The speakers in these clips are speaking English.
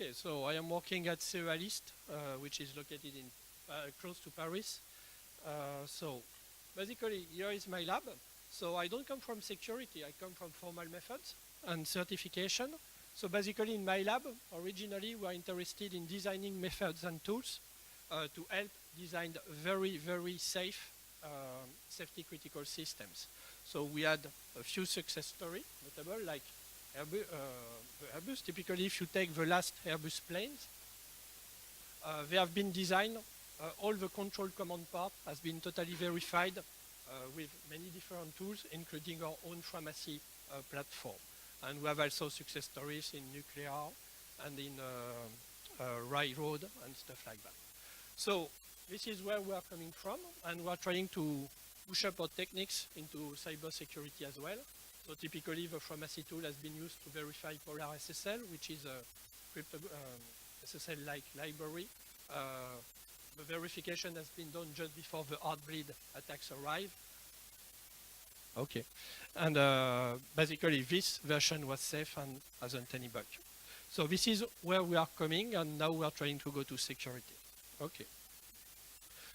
Okay, so I am working at Cerealist, which is located in close to Paris. So basically, here is my lab. So I don't come from security, I come from formal methods and certification. So basically in my lab, originally we are interested in designing methods and tools to help design very, very safe safety critical systems. So we had a few success stories, notable like Airbus, Airbus. Typically, if you take the last Airbus planes, they have been designed, all the control command part has been totally verified with many different tools, including our own Framacy platform. And we have also success stories in nuclear and in railroad and stuff like that. So this is where we are coming from, and we are trying to push up our techniques into cybersecurity as well. So typically, the Framacy tool has been used to verify Polar SSL, which is a SSL-like library. The verification has been done just before the Heartbleed attacks arrive. Okay, and basically this version was safe and hasn't any bug. So this is where we are coming, and now we are trying to go to security. Okay.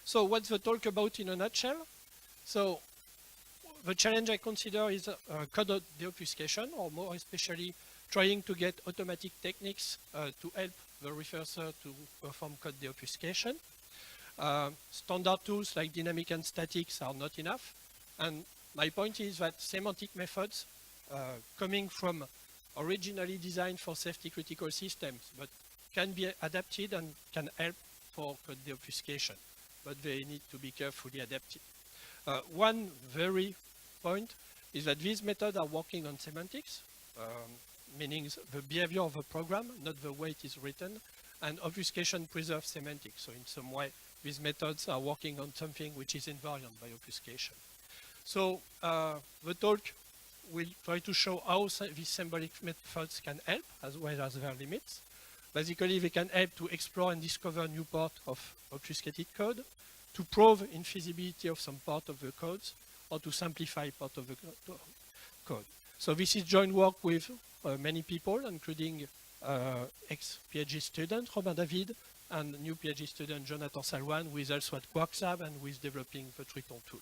So what's the talk about in a nutshell? So the challenge I consider is code deobfuscation, or more especially trying to get automatic techniques to help the reverser to perform code deobfuscation. Standard tools like dynamic and statics are not enough. And my point is that semantic methods coming from originally designed for safety critical systems, but can be adapted and can help for code deobfuscation, but they need to be carefully adapted. One very point is that these methods are working on semantics, meaning the behavior of a program, not the way it is written, and obfuscation preserves semantics. So in some way, these methods are working on something which is invariant by obfuscation. So the talk will try to show how these symbolic methods can help, as well as their limits. Basically, they can help to explore and discover new parts of obfuscated code, to prove infeasibility of some part of the codes, or to simplify part of the code. So this is joint work with many people, including ex-PhD student Robin David and new PhD student Jonathan Salwan, who is also at QuarkSAB and who is developing the Triton tool.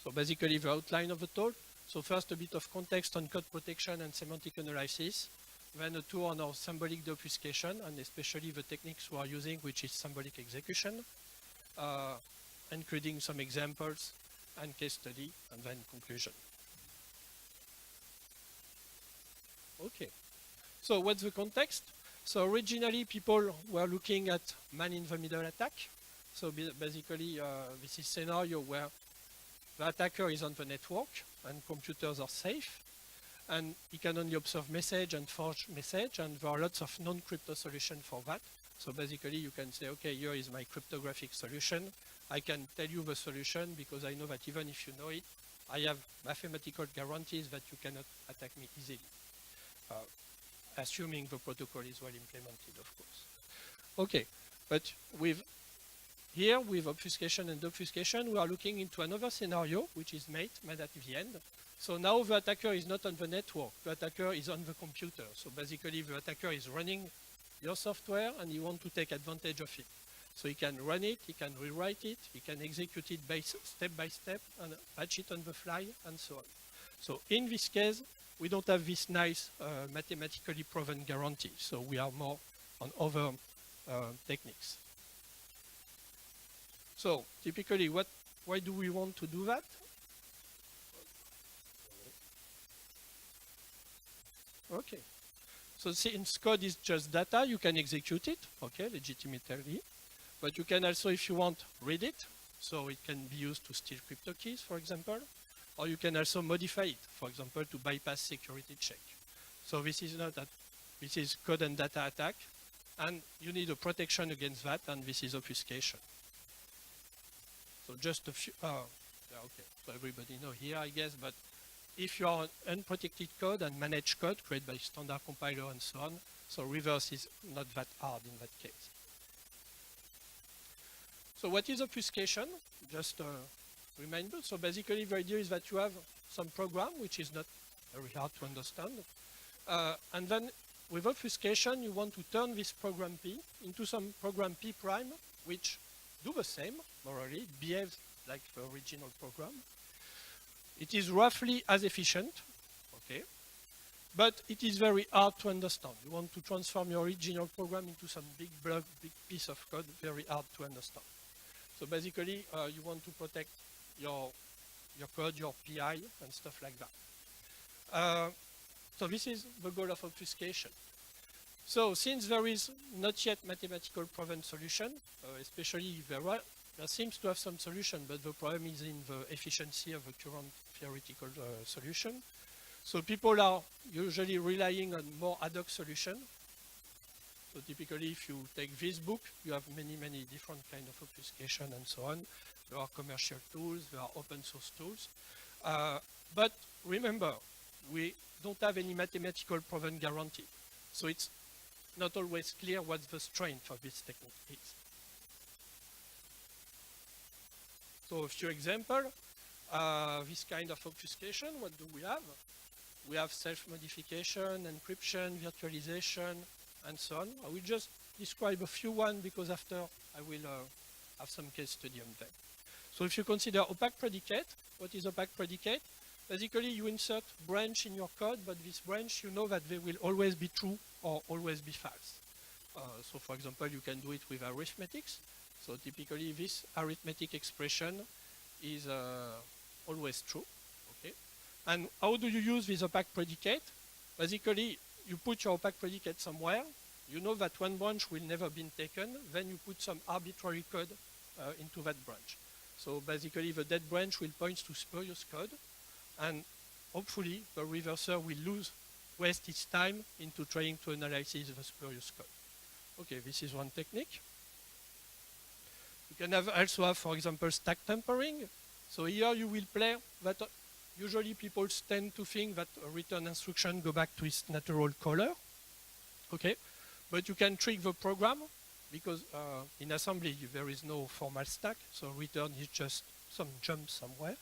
So basically the outline of the talk. So first a bit of context on code protection and semantic analysis, then a tour on our symbolic deobfuscation and especially the techniques we are using, which is symbolic execution, including some examples and case study, and then conclusion. Okay, so what's the context? So originally people were looking at man-in-the-middle attack. So basically this is a scenario where the attacker is on the network and computers are safe, and he can only observe message and forge message, and there are lots of non-crypto solutions for that. So basically you can say, okay, here is my cryptographic solution. I can tell you the solution because I know that even if you know it, I have mathematical guarantees that you cannot attack me easily. Assuming the protocol is well implemented, of course. Okay, but here with obfuscation and obfuscation, we are looking into another scenario, which is made at the end. So now the attacker is not on the network, the attacker is on the computer. So basically the attacker is running your software and you want to take advantage of it. So he can run it, he can rewrite it, he can execute it step by step and patch it on the fly and so on. So in this case, we don't have this nice mathematically proven guarantee. So we are more on other techniques. So typically, why do we want to do that? Okay. So since code is just data, you can execute it, okay, legitimately. But you can also, if you want, read it. So it can be used to steal crypto keys, for example. Or you can also modify it, for example, to bypass security check. So this is not that, this is code and data attack. And you need a protection against that, and this is obfuscation. So just a few, okay, so everybody know here, I guess, but if you are on unprotected code and managed code created by standard compiler and so on, so reverse is not that hard in that case. So what is obfuscation? Just a reminder. So basically the idea is that you have some program which is not very hard to understand. And then with obfuscation, you want to turn this program P into some program P prime, which do the same, morally, it behaves like the original program. It is roughly as efficient, okay, but it is very hard to understand. You want to transform your original program into some big block, big piece of code, very hard to understand. So basically, you want to protect your code, your PI, and stuff like that. So this is the goal of obfuscation. So since there is not yet mathematical proven solution, especially there seems to have some solution, but the problem is in the efficiency of the current theoretical solution. So people are usually relying on more ad hoc solution. So typically, if you take this book, you have many, many different kind of obfuscation and so on. There are commercial tools, there are open source tools. But remember, we don't have any mathematical proven guarantee. So it's not always clear what the strength of this technique is. So a few examples. This kind of obfuscation, what do we have? We have self-modification, encryption, virtualization, and so on. I will just describe a few one because after I will have some case study on them. So if you consider opaque predicate, what is opaque predicate? Basically, you insert branch in your code, but this branch, you know that they will always be true or always be false. So for example, you can do it with arithmetics. So typically, this arithmetic expression is always true. Okay. And how do you use this opaque predicate? Basically, you put your opaque predicate somewhere. You know that one branch will never be taken. Then you put some arbitrary code into that branch. So basically, the dead branch will point to spurious code. And hopefully, the reverser will waste its time into trying to analyze the spurious code. Okay, this is one technique. You can also have, for example, stack tampering. So here you will play that usually people tend to think that a return instruction go back to its natural color. Okay, but you can trick the program because in assembly there is no formal stack, so return is just some jump somewhere.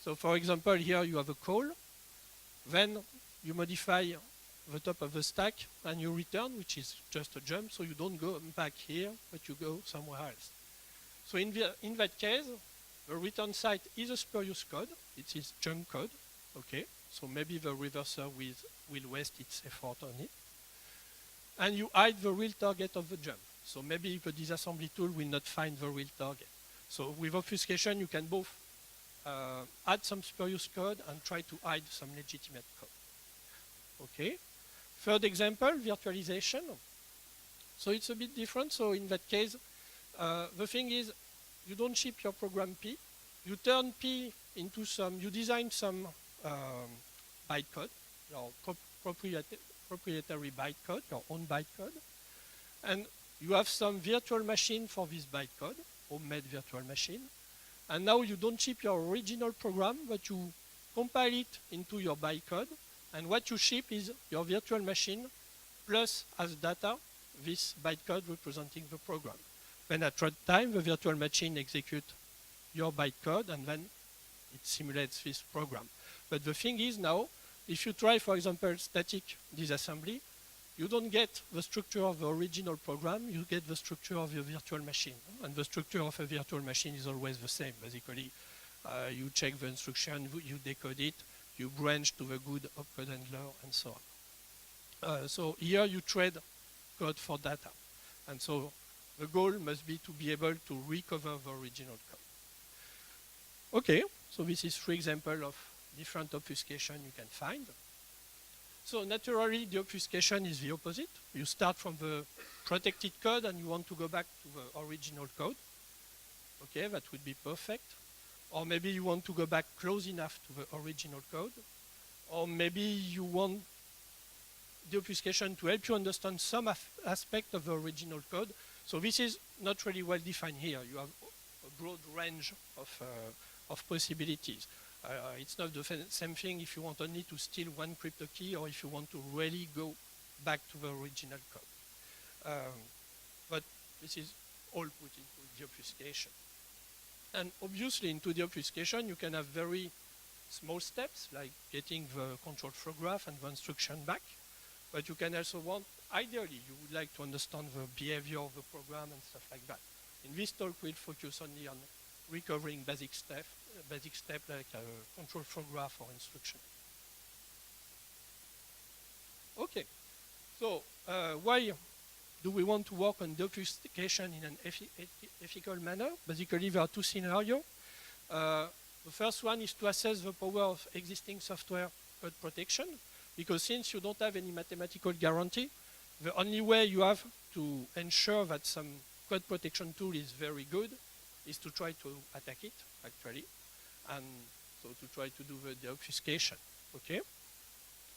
So for example, here you have a call, then you modify the top of the stack and you return, which is just a jump, so you don't go back here, but you go somewhere else. So in that case, the return site is a spurious code, it is jump code, okay, so maybe the reverser will waste its effort on it. And you hide the real target of the jump. So maybe the disassembly tool will not find the real target. So with obfuscation, you can both add some spurious code and try to hide some legitimate code. Okay. Third example, virtualization. So it's a bit different. So in that case, the thing is, you don't ship your program P. You turn P into you design some bytecode, your proprietary bytecode, your own bytecode. And you have some virtual machine for this bytecode, homemade virtual machine. And now you don't ship your original program, but you compile it into your bytecode. And what you ship is your virtual machine plus as data this bytecode representing the program. Then at runtime, the virtual machine executes your bytecode and then it simulates this program. But the thing is now, if you try, for example, static disassembly, you don't get the structure of the original program, you get the structure of your virtual machine. And the structure of a virtual machine is always the same. Basically, you check the instruction, you decode it, you branch to the good opcode handler, and so on. So here you trade code for data. And so the goal must be to be able to recover the original code. Okay, so this is 3 examples of different obfuscation you can find. So naturally, the obfuscation is the opposite. You start from the protected code and you want to go back to the original code. Okay, that would be perfect. Or maybe you want to go back close enough to the original code. Or maybe you want the obfuscation to help you understand some aspect of the original code. So this is not really well defined here. You have a broad range of possibilities. It's not the same thing if you want only to steal one crypto key or if you want to really go back to the original code. But this is all put into the obfuscation. And obviously into the obfuscation, you can have very small steps, like getting the control flow graph and the instruction back. But you can also want, ideally, you would like to understand the behavior of the program and stuff like that. In this talk, we'll focus only on recovering basic step like a control flow graph or instruction. Okay, so why do we want to work on deobfuscation in an ethical manner? Basically, there are two scenarios. The first one is to assess the power of existing software code protection, because since you don't have any mathematical guarantee, the only way you have to ensure that some code protection tool is very good is to try to attack it, actually, and so to try to do the deobfuscation, okay?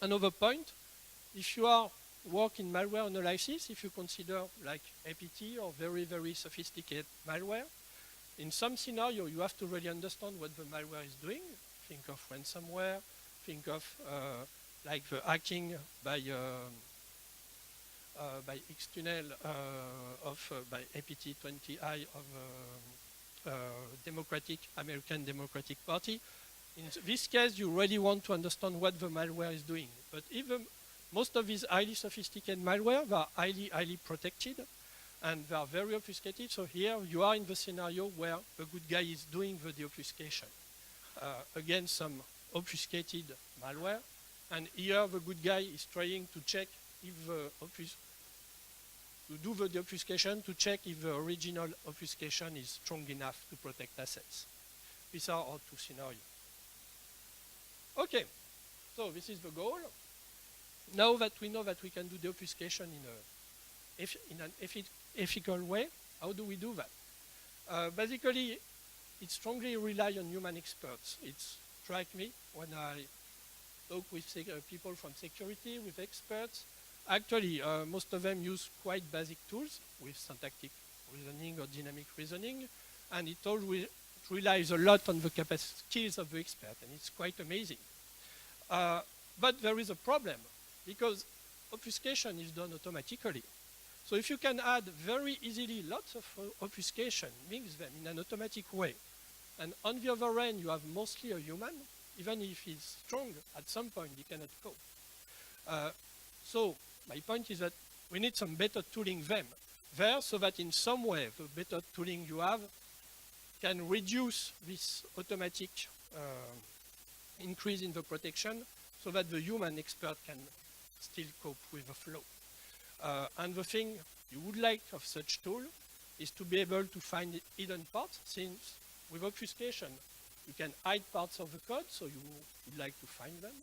Another point, if you are working malware analysis, if you consider like APT or very, very sophisticated malware, in some scenario, you have to really understand what the malware is doing. Think of ransomware, think of like the hacking by Xtunnel by APT20I of American Democratic Party. In this case, you really want to understand what the malware is doing. But even most of these highly sophisticated malware, they are highly protected, and they are very obfuscated. So here you are in the scenario where the good guy is doing the deobfuscation against some obfuscated malware. And here the good guy is trying to check if to do the deobfuscation to check if the original obfuscation is strong enough to protect assets. These are our two scenarios. Okay, so this is the goal. Now that we know that we can do deobfuscation in an ethical way, how do we do that? Basically, it strongly relies on human experts. It strikes me when I talk with people from security, with experts. Actually, most of them use quite basic tools with syntactic reasoning or dynamic reasoning, and it all relies a lot on the skills of the expert, and it's quite amazing. But there is a problem, because obfuscation is done automatically. So if you can add very easily lots of obfuscation, mix them in an automatic way, and on the other end you have mostly a human, even if he's strong, at some point he cannot cope. So my point is that we need some better tooling there so that in some way the better tooling you have can reduce this automatic increase in the protection so that the human expert can still cope with the flow. And the thing you would like of such tool is to be able to find hidden parts, since with obfuscation you can hide parts of the code, so you would like to find them.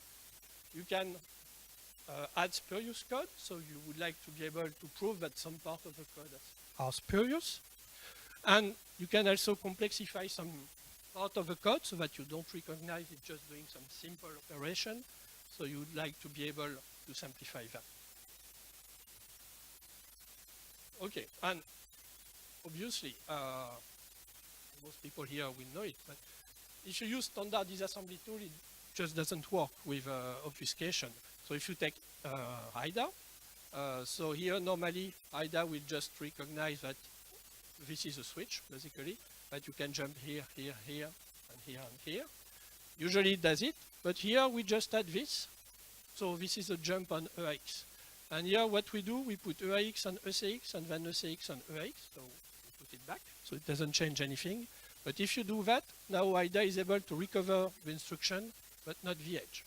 You can add spurious code, so you would like to be able to prove that some part of the code are spurious. And you can also complexify some part of the code so that you don't recognize it just doing some simple operation. So you would like to be able to simplify that. Okay, and obviously, most people here will know it, but if you use standard disassembly tool, it just doesn't work with obfuscation. So if you take IDA, so here normally IDA will just recognize that this is a switch, basically, that you can jump here, here, here, and here, and here. Usually it does it, but here we just add this. So this is a jump on EAX. And here what we do, we put EAX on ECX and then ECX on EAX, so we put it back, so it doesn't change anything. But if you do that, now IDA is able to recover the instruction, but not the edge.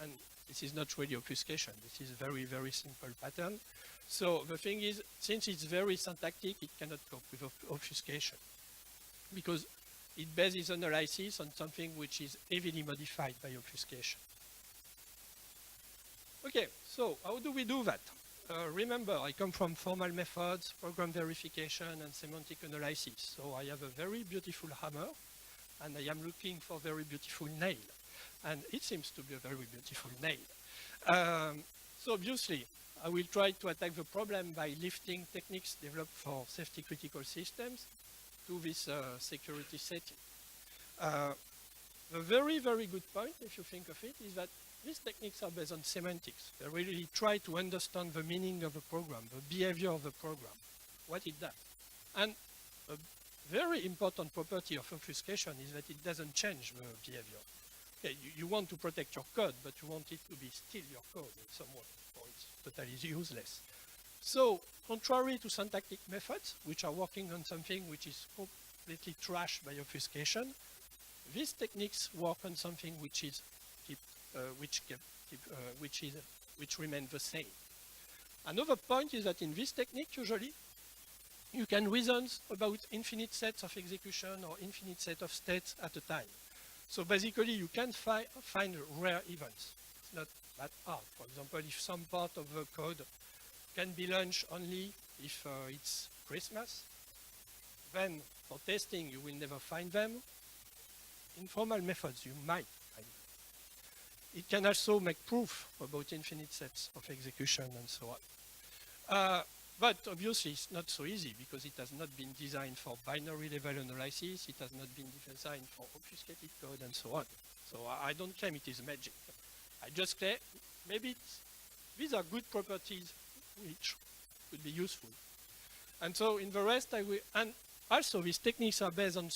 And this is not really obfuscation, this is a very, very simple pattern. So the thing is, since it's very syntactic, it cannot cope with obfuscation, because it bases analysis on something which is heavily modified by obfuscation. Okay, so how do we do that? Remember, I come from formal methods, program verification, and semantic analysis. So I have a very beautiful hammer, and I am looking for a very beautiful nail. And it seems to be a very beautiful nail. So obviously, I will try to attack the problem by lifting techniques developed for safety critical systems to this security setting. The very, very good point, if you think of it, is that these techniques are based on semantics. They really try to understand the meaning of the program, the behavior of the program, what it does. And a very important property of obfuscation is that it doesn't change the behavior. okay, you want to protect your code, but you want it to be still your code in some way, or it's totally useless. So, contrary to syntactic methods, which are working on something which is completely trashed by obfuscation, these techniques work on something which is which remain the same. Another point is that in this technique, usually, you can reason about infinite sets of execution or infinite set of states at a time. So basically, you can find rare events. It's not that hard. For example, if some part of the code can be launched only if it's Christmas, then for testing, you will never find them. In formal methods, you might find them. It can also make proof about infinite sets of execution and so on. But obviously, it's not so easy because it has not been designed for binary level analysis. It has not been designed for obfuscated code and so on. So I don't claim it is magic. I just claim maybe these are good properties which could be useful. And so in the rest, I will, and also these techniques are based on,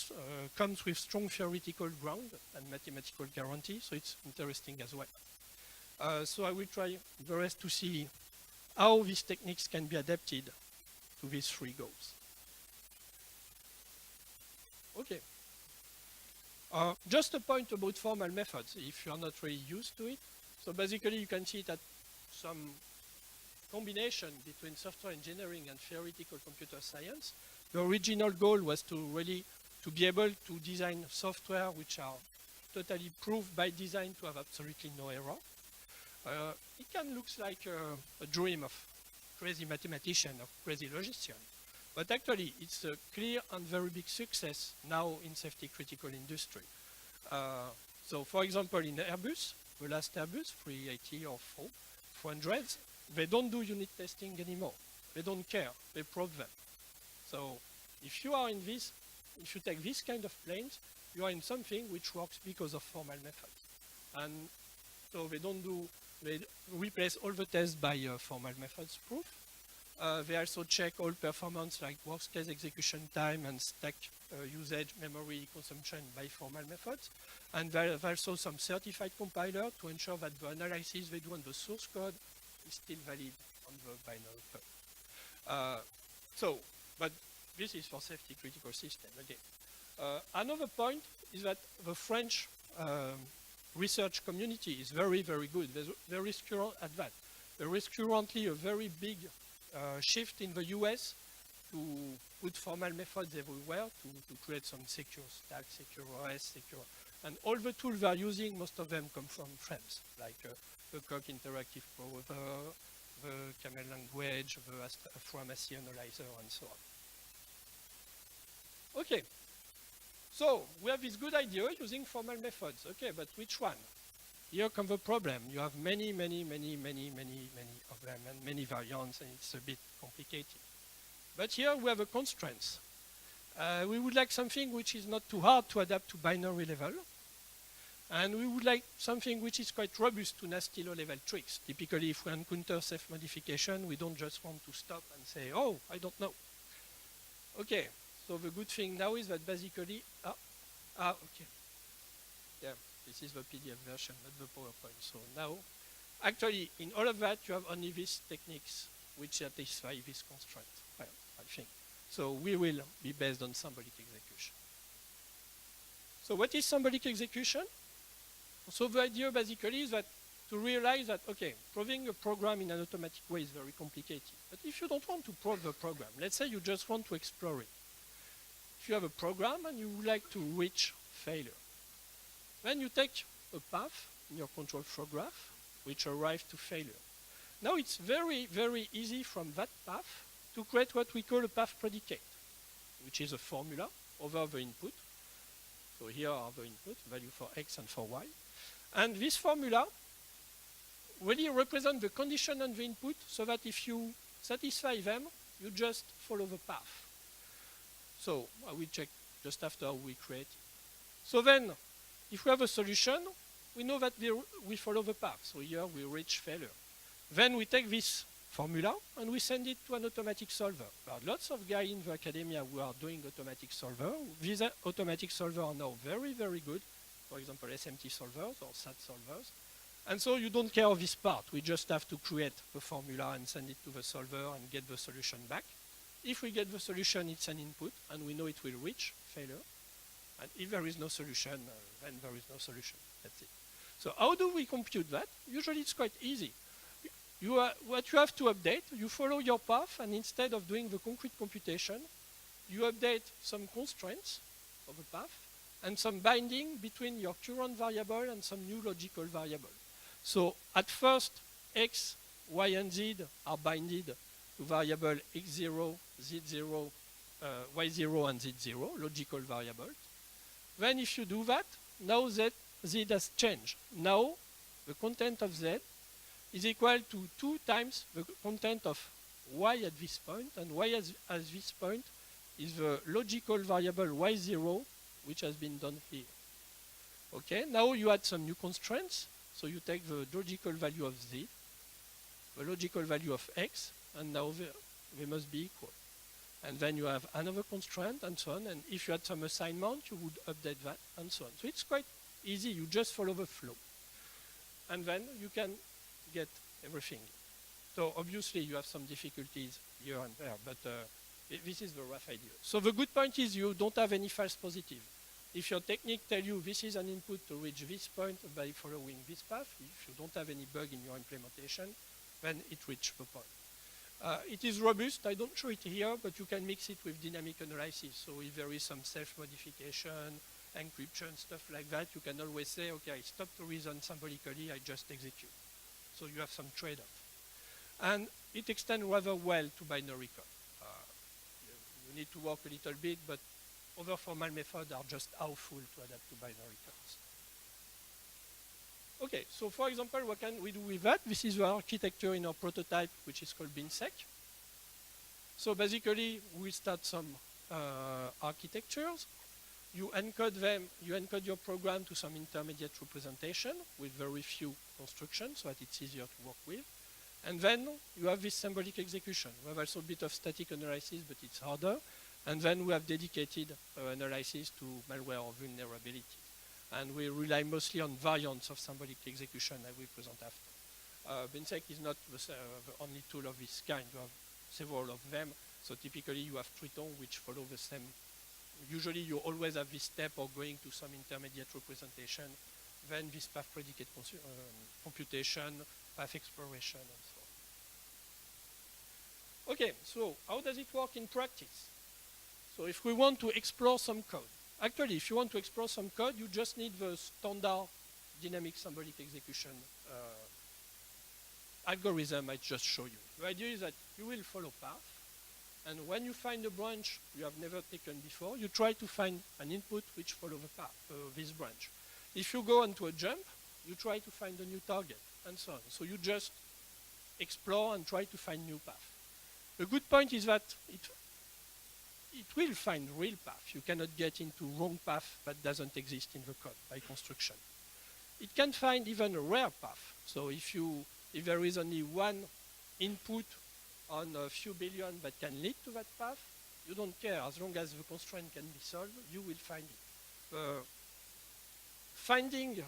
comes with strong theoretical ground and mathematical guarantee, so it's interesting as well. So I will try the rest to see how these techniques can be adapted to these three goals. Okay. Just a point about formal methods, if you're not really used to it. So basically, you can see that some combination between software engineering and theoretical computer science. The original goal was to really to be able to design software which are totally proved by design to have absolutely no error. It can look like a dream of crazy mathematician or crazy logician, but actually it's a clear and very big success now in safety critical industry. So for example, in Airbus, the last Airbus 380 or 400s, they don't do unit testing anymore. They don't care, they probe them. So if you are in this, if you take this kind of planes, you are in something which works because of formal methods. And so they don't do, they replace all the tests by formal methods proof. They also check all performance like worst case execution time and stack usage, memory consumption by formal methods. And there are also some certified compiler to ensure that the analysis they do on the source code is still valid on the binary code. But this is for safety critical system again. Another point is that the French research community is very, very good. There is currently a very big shift in the US to put formal methods everywhere to create some secure stack, secure OS, secure. And all the tools they are using, most of them come from France, like the Coq Interactive Browser, the Camel Language, the Pharmacy Analyzer, and so on. Okay. So we have this good idea using formal methods. Okay, but which one? Here comes the problem. You have many of them and many variants, and it's a bit complicated. But here we have a constraint. We would like something which is not too hard to adapt to binary level. And we would like something which is quite robust to nasty low-level tricks. Typically, if we encounter self-modification, we don't just want to stop and say, oh, I don't know. Okay, so the good thing now is that basically, okay. Yeah, this is the PDF version, not the PowerPoint. So now, actually, in all of that, you have only these techniques which satisfy this constraint, well, I think. So we will be based on symbolic execution. So what is symbolic execution? So the idea basically is that to realize that, okay, proving a program in an automatic way is very complicated. But if you don't want to prove the program, let's say you just want to explore it. If you have a program and you would like to reach failure, then you take a path in your control flow graph which arrives to failure. Now it's very, very easy from that path to create what we call a path predicate, which is a formula over the input. So here are the input, value for x and for y. And this formula really represents the condition on the input so that if you satisfy them, you just follow the path. So I will check just after we create. So then, if we have a solution, we know that we follow the path. So here we reach failure. Then we take this formula and we send it to an automatic solver. There are lots of guys in the academia who are doing automatic solver. These automatic solvers are now very, very good. for example, SMT solvers or SAT solvers. And so you don't care of this part. We just have to create the formula and send it to the solver and get the solution back. If we get the solution, it's an input, and we know it will reach failure. And if there is no solution, then there is no solution. That's it. So how do we compute that? Usually it's quite easy. What you have to update, you follow your path, and instead of doing the concrete computation, you update some constraints of the path and some binding between your current variable and some new logical variable. So at first, x, y, and z are binded to variable x0, z0, y0, and z0, logical variables. Then if you do that, now z has changed. Now the content of z is equal to 2 times the content of y at this point, and y at this point is the logical variable y0, which has been done here. Okay, now you add some new constraints. So you take the logical value of z, the logical value of x, and now they must be equal. And then you have another constraint, and so on. And if you had some assignment, you would update that, and so on. So it's quite easy. You just follow the flow. And then you can get everything. So obviously, you have some difficulties here and there, but this is the rough idea. So the good point is you don't have any false positive. If your technique tells you this is an input to reach this point by following this path, if you don't have any bug in your implementation, then it reaches the point. It is robust. I don't show it here, but you can mix it with dynamic analysis. So if there is some self-modification, encryption, stuff like that, you can always say, okay, I stop to reason symbolically, I just execute. So you have some trade-off. And it extends rather well to binary code. You need to work a little bit, but other formal methods are just powerful to adapt to binary codes. Okay, so for example, what can we do with that? This is the architecture in our prototype, which is called BinSec. So basically, we start some architectures. You encode them, you encode your program to some intermediate representation with very few constructions so that it's easier to work with. And then you have this symbolic execution. We have also a bit of static analysis, but it's harder. And then we have dedicated analysis to malware or vulnerability. And we rely mostly on variants of symbolic execution that we present after. BinSec is not the only tool of this kind. You have several of them. So typically you have Triton, which follow the same. Usually you always have this step of going to some intermediate representation, then this path predicate computation, path exploration, and so on. Okay, so how does it work in practice? So if we want to explore some code, actually, if you want to explore some code, you just need the standard dynamic symbolic execution algorithm I just showed you. The idea is that you will follow path, and when you find a branch you have never taken before, you try to find an input which follows the path, this branch. If you go onto a jump, you try to find a new target, and so on. So you just explore and try to find new path. The good point is that it will find real path. You cannot get into wrong path that doesn't exist in the code by construction. It can find even a rare path. So if there is only one input on a few billion that can lead to that path, you don't care. As long as the constraint can be solved, you will find it. Finding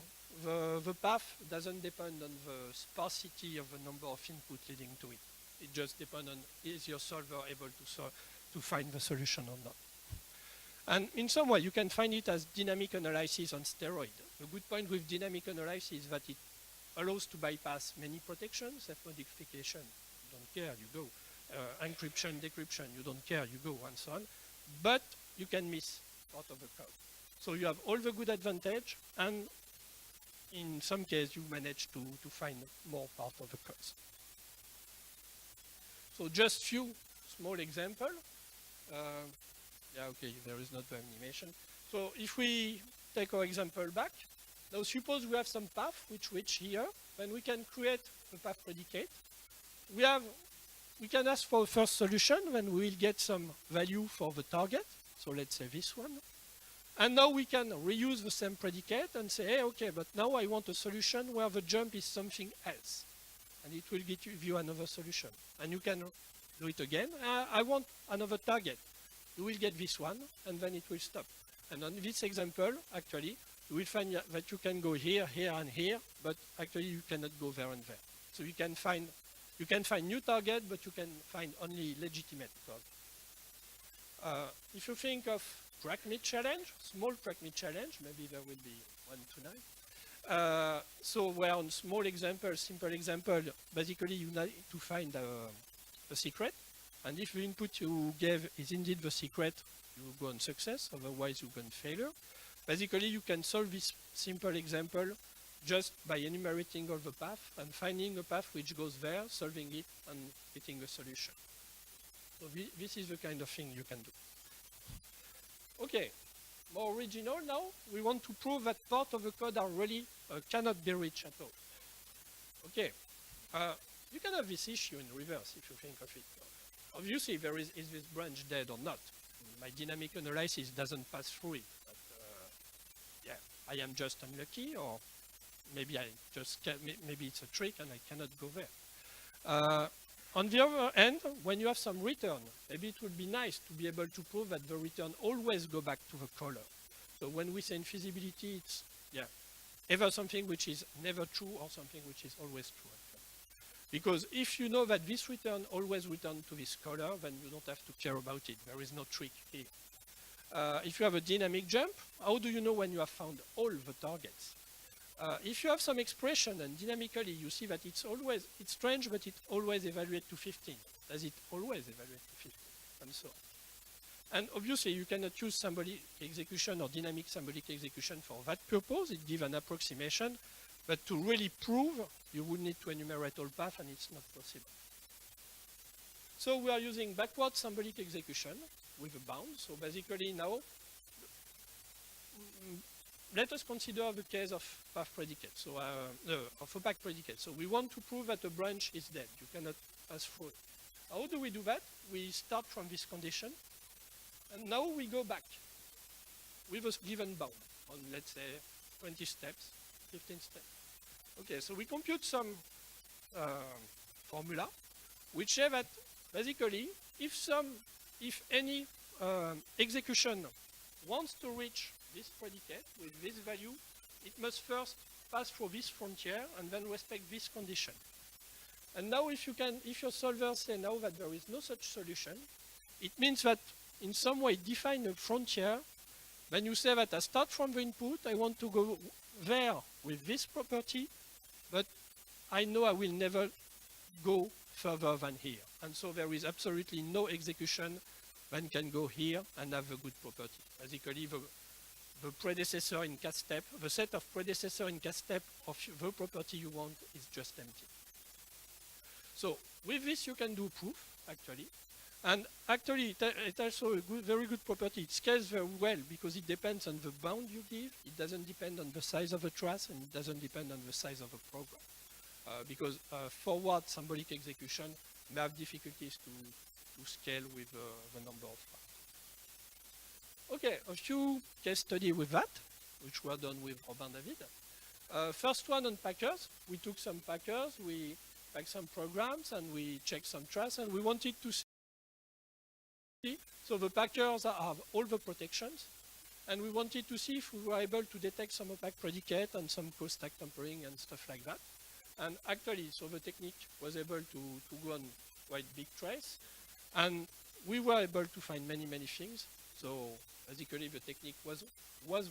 the path doesn't depend on the sparsity of the number of inputs leading to it. It just depends on is your solver able to find the solution or not. And in some way, you can find it as dynamic analysis on steroid. The good point with dynamic analysis is that it allows to bypass many protections, self-modification, you don't care, you go. Encryption, decryption, you don't care, you go, and so on. But you can miss part of the code. So you have all the good advantage, and in some case, you manage to find more part of the code. So just few small example. Yeah, okay, there is not the animation. So if we take our example back, now suppose we have some path which reach here, then we can create the path predicate. We can ask for a first solution, then we will get some value for the target. So let's say this one. And now we can reuse the same predicate and say, hey, okay, but now I want a solution where the jump is something else. And it will give you another solution. And you can do it again. I want another target. You will get this one, and then it will stop. And on this example, actually, you will find that you can go here, here, and here, but actually you cannot go there and there. So you can find new target, but you can find only legitimate target. If you think of track meet challenge, small track meet challenge, maybe there will be one tonight. So where on small example, simple example, basically you need to find a secret. And if the input you gave is indeed the secret, you go on success, otherwise you go on failure. Basically, you can solve this simple example just by enumerating all the paths and finding a path which goes there, solving it, and getting a solution. So this is the kind of thing you can do. Okay, more original now. We want to prove that part of the code are really cannot be reached at all. Okay, you can have this issue in reverse if you think of it. Obviously, is this branch dead or not? My dynamic analysis doesn't pass through it. But, yeah, I am just unlucky, or maybe maybe it's a trick and I cannot go there. On the other hand, when you have some return, maybe it would be nice to be able to prove that the return always go back to the caller. So when we say infeasibility, it's either something which is never true or something which is always true. Because if you know that this return always returns to this caller, then you don't have to care about it. There is no trick here. If you have a dynamic jump, how do you know when you have found all the targets? If you have some expression and dynamically you see that it's strange, but it always evaluates to 15. Does it always evaluate to 15? And so on. And obviously you cannot use symbolic execution or dynamic symbolic execution for that purpose. It gives an approximation. But to really prove, you would need to enumerate all paths, and it's not possible. So we are using backward symbolic execution with a bound. So basically now, let us consider the case of path predicate, so of opaque predicate. So we want to prove that a branch is dead. You cannot pass through it. How do we do that? We start from this condition, and now we go back with a given bound on, let's say, 20 steps, 15 steps. Okay, so we compute some formula which say that basically if any execution wants to reach this predicate with this value, it must first pass through this frontier and then respect this condition. And now if your solver say now that there is no such solution, it means that in some way define a frontier. Then you say that I start from the input, I want to go there with this property, but I know I will never go further than here. And so there is absolutely no execution that can go here and have a good property. Basically, the predecessor in cat step, the set of predecessor in cat step of the property you want is just empty. So with this, you can do proof, actually. And actually, it's also a very good property. It scales very well because it depends on the bound you give. It doesn't depend on the size of a trace, and it doesn't depend on the size of a program. Because forward symbolic execution may have difficulties to scale with the number of parts. Okay, a few case studies with that, which were done with Robin David. First one on packers. We took some packers, we packed some programs, and we checked some trace, and we wanted to see. So the packers have all the protections, and we wanted to see if we were able to detect some opaque predicate and some co-stack tampering and stuff like that. And actually, so the technique was able to go on quite big trace, and we were able to find many, many things. So basically, the technique was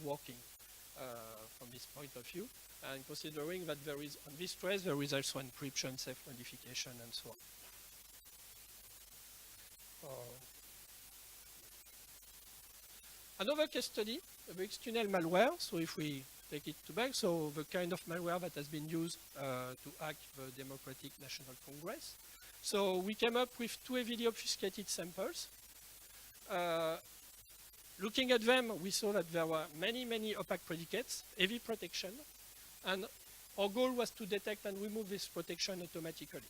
working from this point of view, and considering that there is on this trace there is also encryption, self-modification, and so on. Another case study, the external malware. So if we take it to back, so the kind of malware that has been used to hack the Democratic National Congress. So we came up with two heavily obfuscated samples. Looking at them, we saw that there were many, many opaque predicates, heavy protection, and our goal was to detect and remove this protection automatically.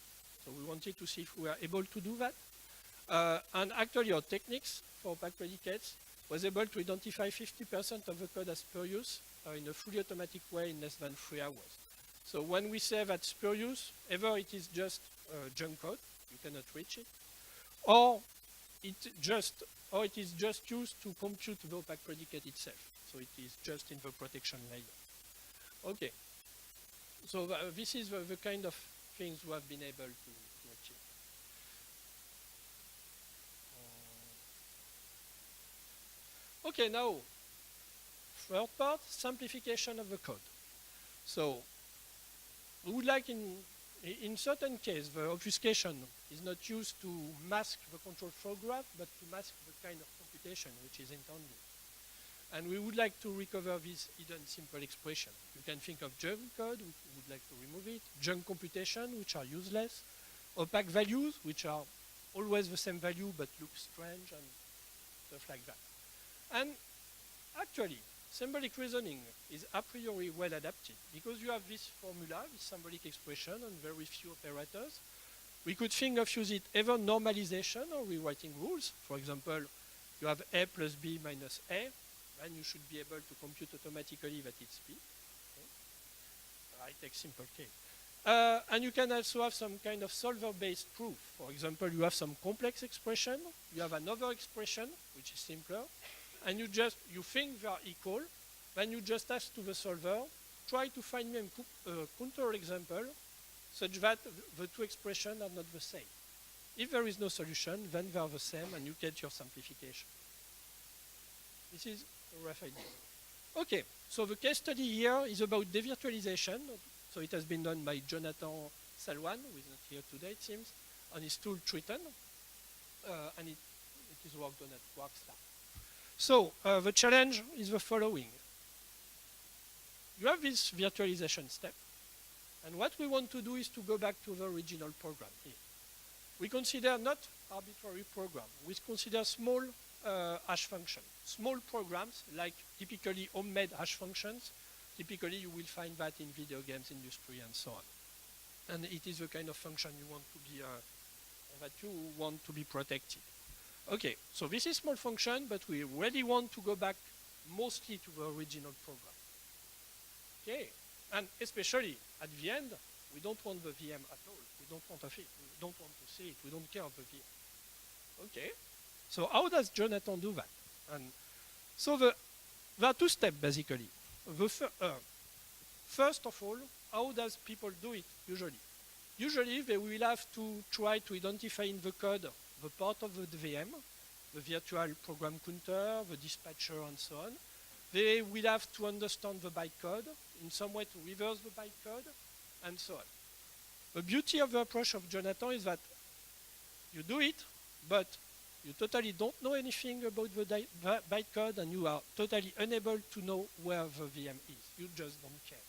So we wanted to see if we were able to do that. And actually our techniques for opaque predicates was able to identify 50% of the code as spurious in a fully automatic way in less than 3 hours. So when we say that spurious, either it is just junk code, you cannot reach it, or it is just used to compute the opaque predicate itself. So it is just in the protection layer. Okay. So this is the kind of things we have been able to achieve. Okay, now, third part, simplification of the code. So we would like in certain case, the obfuscation is not used to mask the control flow graph, but to mask the kind of computation which is intended. And we would like to recover this hidden simple expression. You can think of junk code, we would like to remove it, junk computation, which are useless, opaque values, which are always the same value but look strange and stuff like that. And actually, symbolic reasoning is a priori well adapted because you have this formula, this symbolic expression, and very few operators. We could think of use it either normalization or rewriting rules. For example, you have a plus b minus a, and you should be able to compute automatically that it's b. Okay. I take simple case. And you can also have some kind of solver-based proof. For example, you have some complex expression, you have another expression, which is simpler, and you think they are equal, then you just ask to the solver, try to find me a counter example such that the two expressions are not the same. If there is no solution, then they are the same and you get your simplification. This is a rough idea. Okay, so the case study here is about devirtualization. So it has been done by Jonathan Salwan, who is not here today, it seems, on his tool Triton, and it is worked on at Quarkstar. So the challenge is the following. You have this virtualization step, and what we want to do is to go back to the original program here. We consider not arbitrary program. We consider small hash functions. Small programs, like typically homemade hash functions. Typically, you will find that in video games industry and so on. And it is the kind of function you want to be, that you want to be protected. Okay, so this is small function, but we really want to go back mostly to the original program. Okay, and especially at the end, we don't want the VM at all. We don't want of it. We don't want to see it. We don't care of the VM. Okay, so how does Jonathan do that? And so there are two steps basically. First of all, how does people do it usually? Usually they will have to try to identify in the code the part of the VM, the virtual program counter, the dispatcher, and so on. They will have to understand the bytecode, in some way to reverse the bytecode, and so on. The beauty of the approach of Jonathan is that you do it, but you totally don't know anything about the bytecode, and you are totally unable to know where the VM is. You just don't care.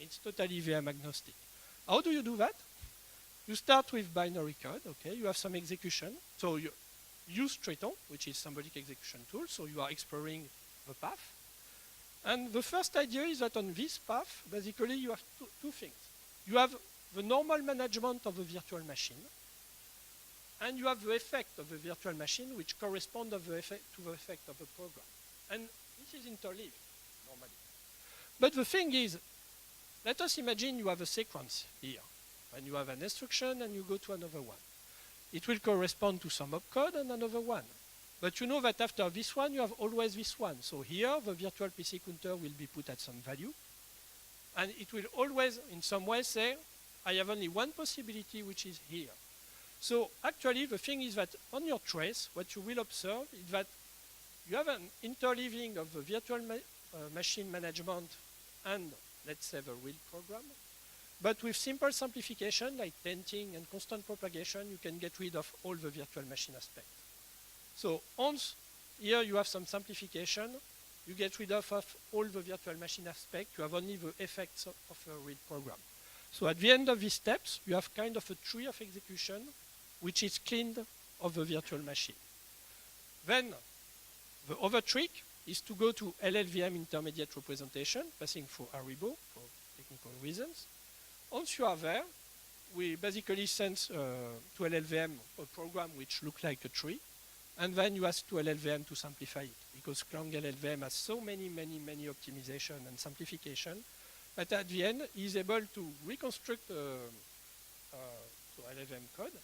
It's totally VM agnostic. How do you do that? You start with binary code, okay? You have some execution. So you use Triton, which is symbolic execution tool, so you are exploring the path. And the first idea is that on this path, basically you have two things. You have the normal management of the virtual machine, and you have the effect of the virtual machine, which corresponds to the effect of the program. And this is interleaved, normally. But the thing is, let us imagine you have a sequence here, and you have an instruction, and you go to another one. It will correspond to some opcode and another one. But you know that after this one, you have always this one. So here, the virtual PC counter will be put at some value. And it will always, in some way, say, I have only one possibility, which is here. So actually, the thing is that on your trace, what you will observe is that you have an interleaving of the virtual machine management and, let's say, the real program. But with simple simplification, like tenting and constant propagation, you can get rid of all the virtual machine aspects. So once here you have some simplification, you get rid of all the virtual machine aspects. You have only the effects of a real program. So at the end of these steps, you have kind of a tree of execution, which is cleaned of the virtual machine. Then the other trick is to go to LLVM intermediate representation, passing through Haribo for technical reasons. Once you are there, we basically send to LLVM a program which looks like a tree, and then you ask to LLVM to simplify it, because Clang LLVM has so many optimization and simplification that at the end he is able to reconstruct LLVM code,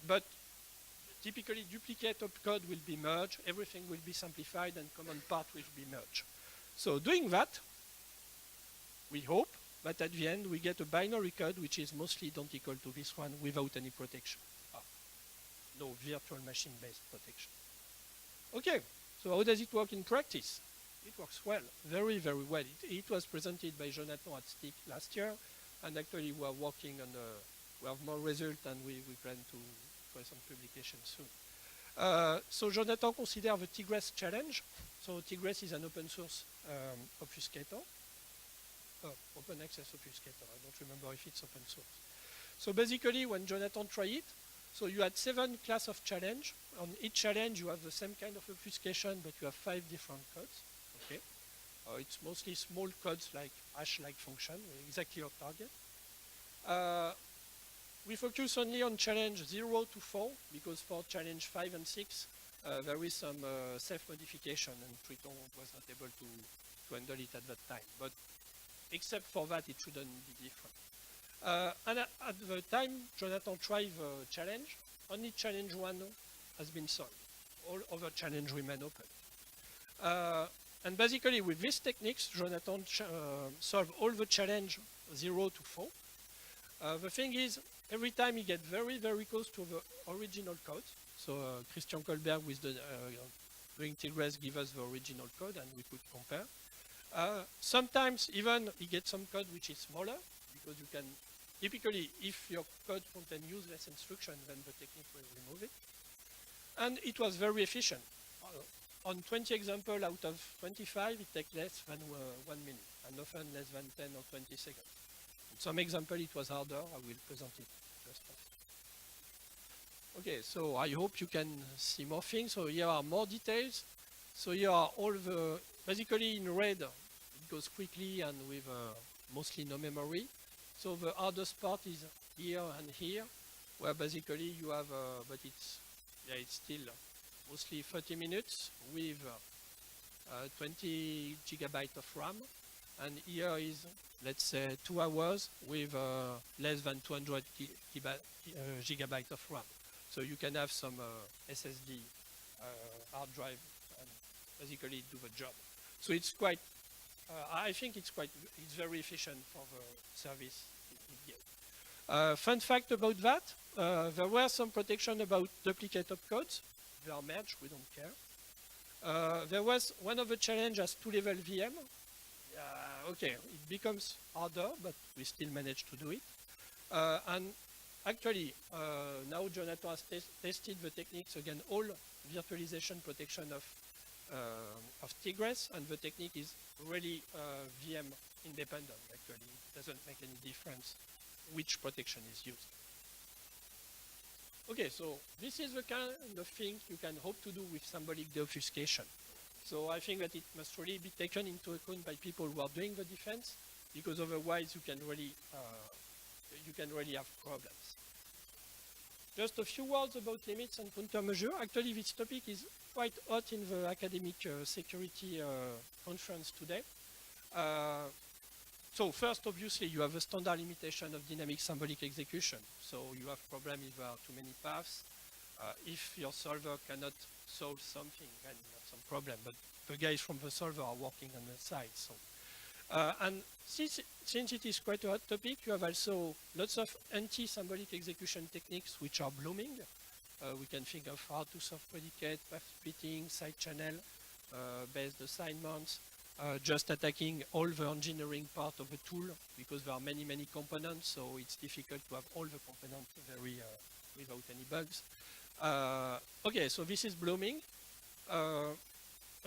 but typically duplicate opcode will be merged, everything will be simplified, and common part will be merged. So doing that, we hope that at the end we get a binary code which is mostly identical to this one without any protection. No virtual machine-based protection. Okay, so how does it work in practice? It works well, very, very well. It was presented by Jonathan at STIC last year, and actually we are working on we have more results, and we plan to try some publication soon. So Jonathan considers the Tigres challenge. So Tigres is an open source obfuscator, open access obfuscator. I don't remember if it's open source. So basically, when Jonathan tried it, so you had 7 class of challenge. On each challenge, you have the same kind of obfuscation, but you have 5 different codes. Okay, it's mostly small codes like hash-like function, exactly your target. We focus only on challenge 0 to 4 because for challenge 5 and 6, there is some self-modification, and Triton was not able to handle it at that time. But except for that, it shouldn't be different. And at the time Jonathan tried the challenge, only challenge 1 has been solved. All other challenges remain open. And basically with these techniques, Jonathan solved all the challenge 0 to 4. The thing is, every time he gets very, very close to the original code. So Christian Kolberg with the doing Tigres give us the original code and we could compare. Sometimes even he gets some code which is smaller, because you can, typically if your code contains useless instruction, then the technique will remove it. And it was very efficient. On 20 examples out of 25, it takes less than 1 minute, and often less than 10 or 20 seconds. In some examples it was harder. I will present it just after. Okay, so I hope you can see more things. So here are more details. So here are all the, basically in red, it goes quickly and with mostly no memory. So the hardest part is here and here, where basically you have, but it's still mostly 30 minutes with 20 gigabytes of RAM. And here is, let's say, 2 hours with less than 200 gigabytes of RAM. So you can have some SSD hard drive and basically do the job. So it's quite, I think it's very efficient for the service it gives. Fun fact about that, there were some protection about duplicate opcodes. They are merged, we don't care. There was one of the challenge as 2-level VM. Okay, it becomes harder, but we still managed to do it. And actually, now Jonathan has tested the techniques against all virtualization protection of Tigres, and the technique is really VM independent. Actually, it doesn't make any difference which protection is used. Okay, so this is the kind of thing you can hope to do with symbolic deobfuscation. So I think that it must really be taken into account by people who are doing the defense, because otherwise you can really have problems. Just a few words about limits and countermeasures. Actually, this topic is quite hot in the academic security conference today. So first, obviously, you have a standard limitation of dynamic symbolic execution. So you have problem if there are too many paths. If your solver cannot solve something, then you have some problem. But the guys from the solver are working on the side. So, and since it is quite a hot topic, you have also lots of anti-symbolic execution techniques which are blooming. We can think of how to solve predicate, path splitting, side channel, based assignments, just attacking all the engineering part of the tool, because there are many, many components, so it's difficult to have all the components without any bugs. Okay, so this is blooming. A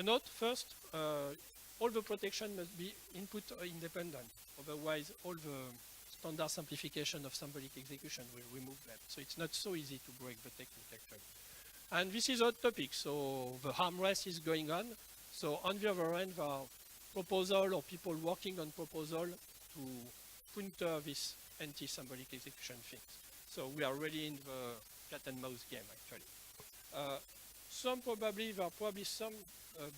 note first, all the protection must be input independent, otherwise all the standard simplification of symbolic execution will remove them. So it's not so easy to break the technique actually. And this is a topic, so the harm race is going on. So on the other end, there are proposal or people working on proposal to counter this anti-symbolic execution things. So we are really in the cat and mouse game actually. There are probably some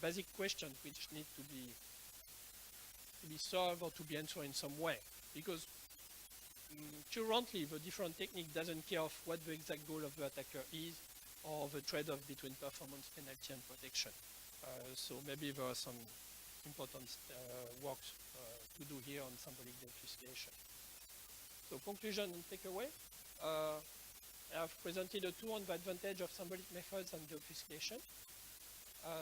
basic questions which need to be solved or to be answered in some way, because currently the different technique doesn't care of what the exact goal of the attacker is, or the trade-off between performance penalty and protection. So maybe there are some important work to do here on symbolic deobfuscation. So conclusion and takeaway. I have presented the two advantages of symbolic methods and deobfuscation.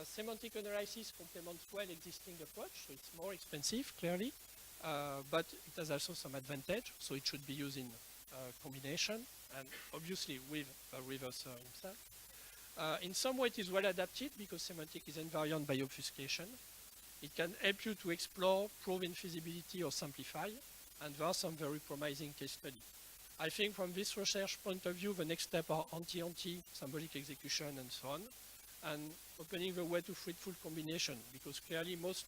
Semantic analysis complements well existing approach, so it's more expensive, clearly, but it has also some advantage, so it should be used in combination, and obviously with a reverser himself. In some way, it is well adapted because semantic is invariant by obfuscation. It can help you to explore, prove infeasibility, or simplify, and there are some very promising case studies. I think from this research point of view, the next step are anti-anti, symbolic execution, and so on, and opening the way to fruitful combination, because clearly most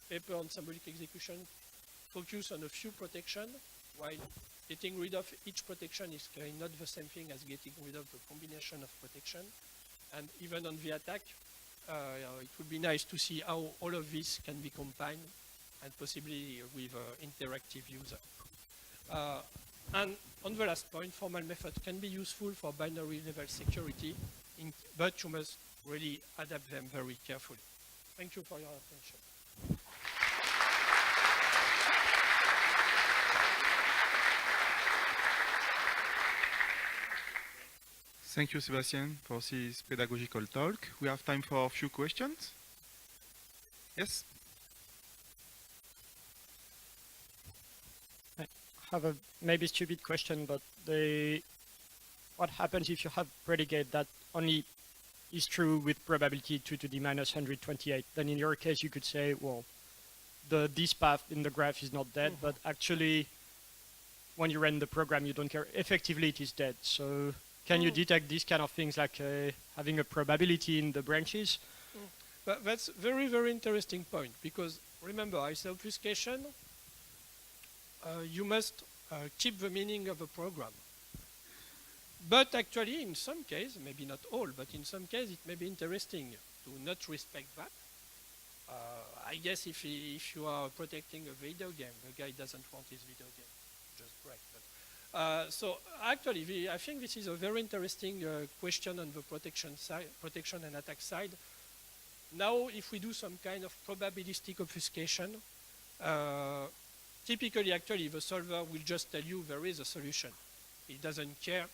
papers on symbolic execution focus on a few protection, while getting rid of each protection is clearly not the same thing as getting rid of the combination of protection. And even on the attack, it would be nice to see how all of this can be combined, and possibly with interactive user. And on the last point, formal methods can be useful for binary level security, but you must really adapt them very carefully. Thank you for your attention. Thank you, Sebastian, for this pedagogical talk. We have time for a few questions. Yes? I have a maybe stupid question, but what happens if you have predicate that only is true with probability 2 to the minus 128? Then in your case, you could say, well, this path in the graph is not dead, but actually, when you run the program, you don't care. Effectively, it is dead. So can you detect these kind of things like having a probability in the branches? But that's a very, very interesting point, because remember, I said obfuscation, you must keep the meaning of a program. But actually, in some cases, maybe not all, but in some cases, it may be interesting to not respect that. I guess if you are protecting a video game, the guy doesn't want his video game, just break. So actually, I think this is a very interesting question on the protection and attack side. Now, if we do some kind of probabilistic obfuscation, typically, actually, the solver will just tell you there is a solution. He doesn't care.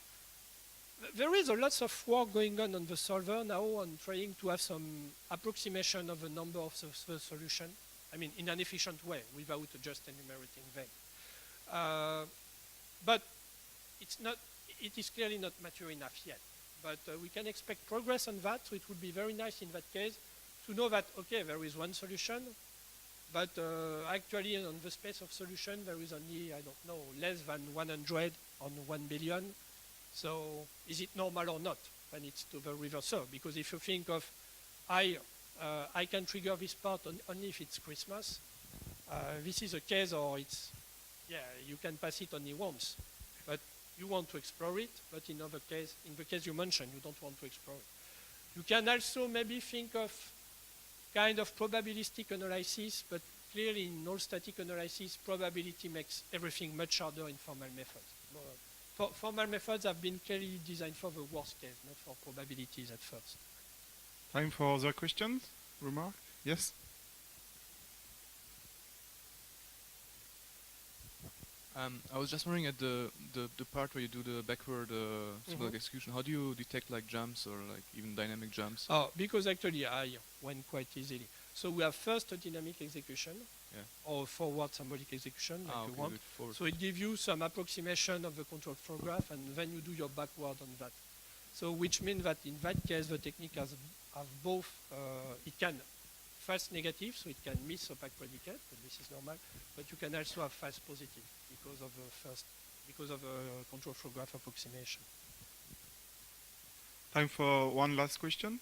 There is a lot of work going on the solver now on trying to have some approximation of the number of the solution. I mean, in an efficient way, without just enumerating them. But it is clearly not mature enough yet. But we can expect progress on that, so it would be very nice in that case to know that, okay, there is one solution, but actually on the space of solution, there is only, I don't know, less than 100 on 1 billion. So is it normal or not when it's to the reverser? Because if you think of, I can trigger this part only if it's Christmas, this is a case, or it's, yeah, you can pass it only once, but you want to explore it, but in the case you mentioned, you don't want to explore it. You can also maybe think of kind of probabilistic analysis, but clearly in null static analysis, probability makes everything much harder in formal methods. Formal methods have been clearly designed for the worst case, not for probabilities at first. Time for other questions? Remark? Yes? I was just wondering at the part where you do the backward symbolic execution, how do you detect like jumps or like even dynamic jumps? Oh, because actually I went quite easily. So we have first a dynamic execution, or forward symbolic execution, like you want. So it gives you some approximation of the control flow graph, and then you do your backward on that. So which means that in that case, the technique has both, it can false negative, so it can miss opaque predicate, but this is normal, but you can also have false positive because of the control flow graph approximation. Time for one last question.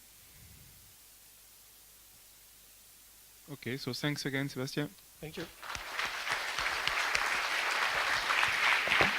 Okay, so thanks again, Sebastian. Thank you.